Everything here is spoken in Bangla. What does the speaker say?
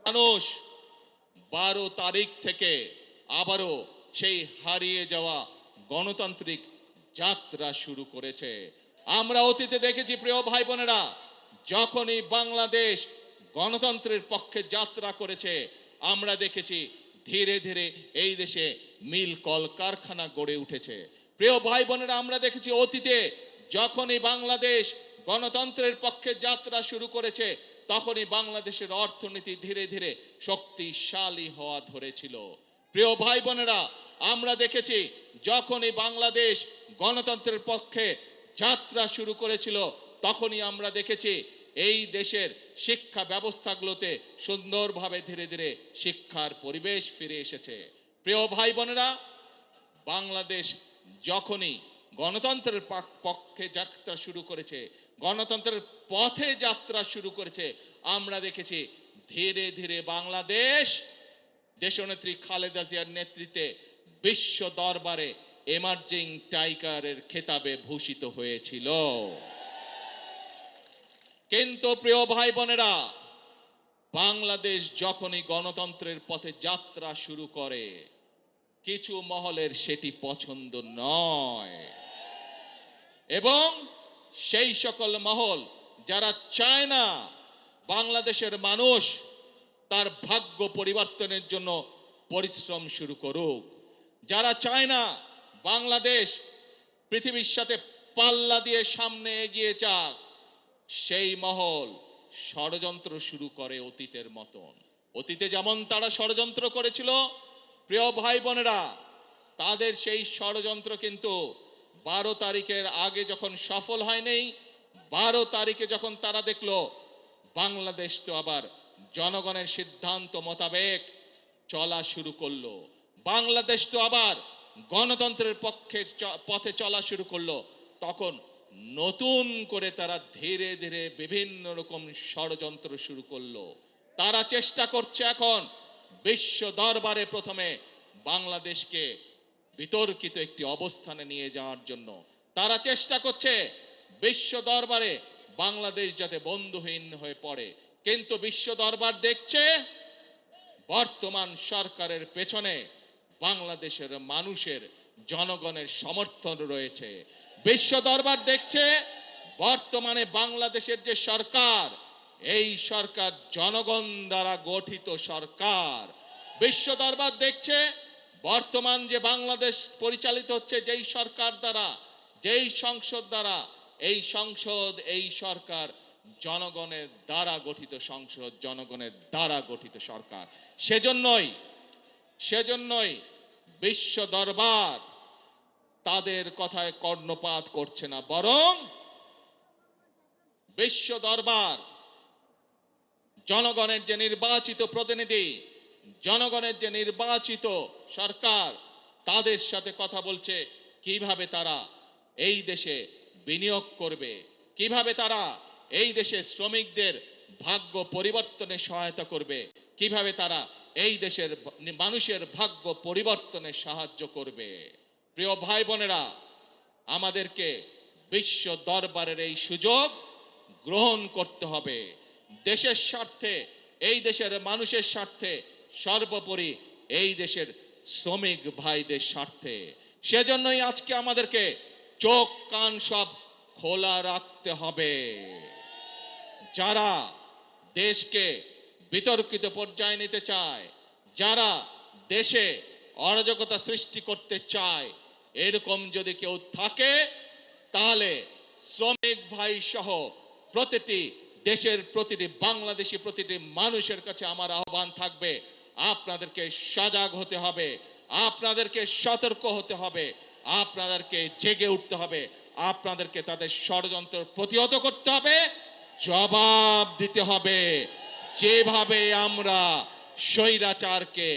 মানুষ 12 তারিখ থেকে আবারও সেই হারিয়ে যাওয়া গণতান্ত্রিক যাত্রা শুরু করেছে। আমরা অতীতে দেখেছি প্রিয় ভাই বোনেরা, যখনই বাংলাদেশ গণতন্ত্রের পক্ষে যাত্রা করেছে আমরা দেখেছি ধীরে ধীরে এই দেশে মিল কলকারখানা গড়ে উঠেছে। প্রিয় ভাই বোনেরা, আমরা দেখেছি অতীতে যখনই বাংলাদেশ গণতন্ত্রের পক্ষে যাত্রা শুরু করেছে তখনই বাংলাদেশের অর্থনীতি ধীরে ধীরে শক্তিশালী হওয়া ধরেছিল। প্রিয় ভাই বোনেরা, আমরা দেখেছি যখনই বাংলাদেশ গণতন্ত্রের পক্ষে যাত্রা শুরু করেছিল তখনই আমরা দেখেছি এই দেশের শিক্ষা ব্যবস্থাগুলোতে সুন্দরভাবে ধীরে ধীরে শিক্ষার পরিবেশ ফিরে এসেছে। প্রিয় ভাই বোনেরা, বাংলাদেশ যখনই গণতন্ত্রের পক্ষে যাত্রা শুরু করেছে, গণতন্ত্রের পথে যাত্রা শুরু করেছে, আমরা দেখেছি ধীরে ধীরে বাংলাদেশ দেশনেত্রী খালেদা জিয়ার নেতৃত্বে বিশ্ব দরবারে এমার্জিং টাইগারের খেতাবে ভূষিত হয়েছিল। কিন্তু প্রিয় ভাই বোনেরা, বাংলাদেশ যখনই গণতন্ত্রের পথে যাত্রা শুরু করে কিছু মহলের সেটি পছন্দ নয়, এবং সেই সকল মহল যারা চায় না বাংলাদেশের মানুষ তার ভাগ্য পরিবর্তনের জন্য পরিশ্রম শুরু করুক, যারা চায় না বাংলাদেশ পৃথিবীর সাথে পাল্লা দিয়ে সামনে এগিয়ে যাক, সেই মহল ষড়যন্ত্র শুরু করে অতীতের মতন। অতীতে যেমন তারা ষড়যন্ত্র করেছিল, প্রিয় ভাই বোনেরা, তাদের সেই ষড়যন্ত্র কিন্তু 12 তারিখের আগে যখন সফল হয়নি, 12 তারিখে যখন তারা দেখলো বাংলাদেশ তো আবার জনগণের সিদ্ধান্ত মোতাবেক চলা শুরু করলো, বাংলাদেশ তো আবার গণতন্ত্রের পথে চলা শুরু করলো, তখন নতুন করে তারা ধীরে ধীরে বিভিন্ন রকম ষড়যন্ত্র শুরু করলো। তারা চেষ্টা করছে এখন বিশ্ব দরবারে প্রথমে বাংলাদেশকে বিতর্কিত একটি অবস্থানে নিয়ে যাওয়ার জন্য। তারা চেষ্টা করছে বিশ্ব দরবারে বাংলাদেশ যাতে বন্ধুহীন হয়ে পড়ে, কিন্তু বিশ্ব দরবার দেখছে বর্তমান সরকারের পেছনে বাংলাদেশের মানুষের জনগণের সমর্থন রয়েছে। বিশ্ব দরবার দেখছে বর্তমানে বাংলাদেশের যে সরকার, এই সরকার জনগণ দ্বারা গঠিত সরকার। বিশ্ব দরবার দেখছে বর্তমান যে বাংলাদেশ পরিচালিত হচ্ছে যেই সরকার দ্বারা, যেই সংসদ দ্বারা, এই সংসদ, এই সরকার জনগণের দ্বারা গঠিত সংসদ, জনগণের দ্বারা গঠিত সরকার। সেজন্যই বিশ্ব দরবার তাদের কথায় কর্ণপাত করছে না, বরং বিশ্ব দরবার জনগণের যে নির্বাচিত প্রতিনিধি, জনগণের যে নির্বাচিত সরকার, তাদের সাথে কথা বলছে কিভাবে তারা এই দেশে বিনিয়োগ করবে, কিভাবে তারা এই দেশে শ্রমিকদের ভাগ্য পরিবর্তনে সহায়তা করবে, কিভাবে তারা এই দেশের মানুষের ভাগ্য পরিবর্তনে সাহায্য করবে। প্রিয় ভাই বোনেরা, আমাদেরকে বিশ্ব দরবারের এই সুযোগ গ্রহণ করতে হবে, দেশের স্বার্থে, এই দেশের মানুষের স্বার্থে, সর্বোপরি এই দেশের শ্রমিক ভাইদের স্বার্থে। সেজন্যই আজকে আমাদেরকে চোখ কান সব খোলা রাখতে হবে। যারা দেশকে বিতর্কিত পর্যায়ে নিতে চায়, যারা দেশে অরাজকতা সৃষ্টি করতে চায়, এরকম যদি কেউ থাকে তাহলে শ্রমিক ভাই সহ প্রতিটি দেশের প্রতিটি বাংলাদেশি প্রতিটি মানুষের কাছে আমার আহ্বান থাকবে, আপনাদেরকে সজাগ হতে হবে, আপনাদেরকে সতর্ক হতে হবে, আপনাদেরকে জেগে উঠতে হবে, আপনাদেরকে তাদের ষড়যন্ত্র প্রতিহত করতে হবে, জবাব দিতে হবে। যেভাবে আমরা স্বৈরাচারকে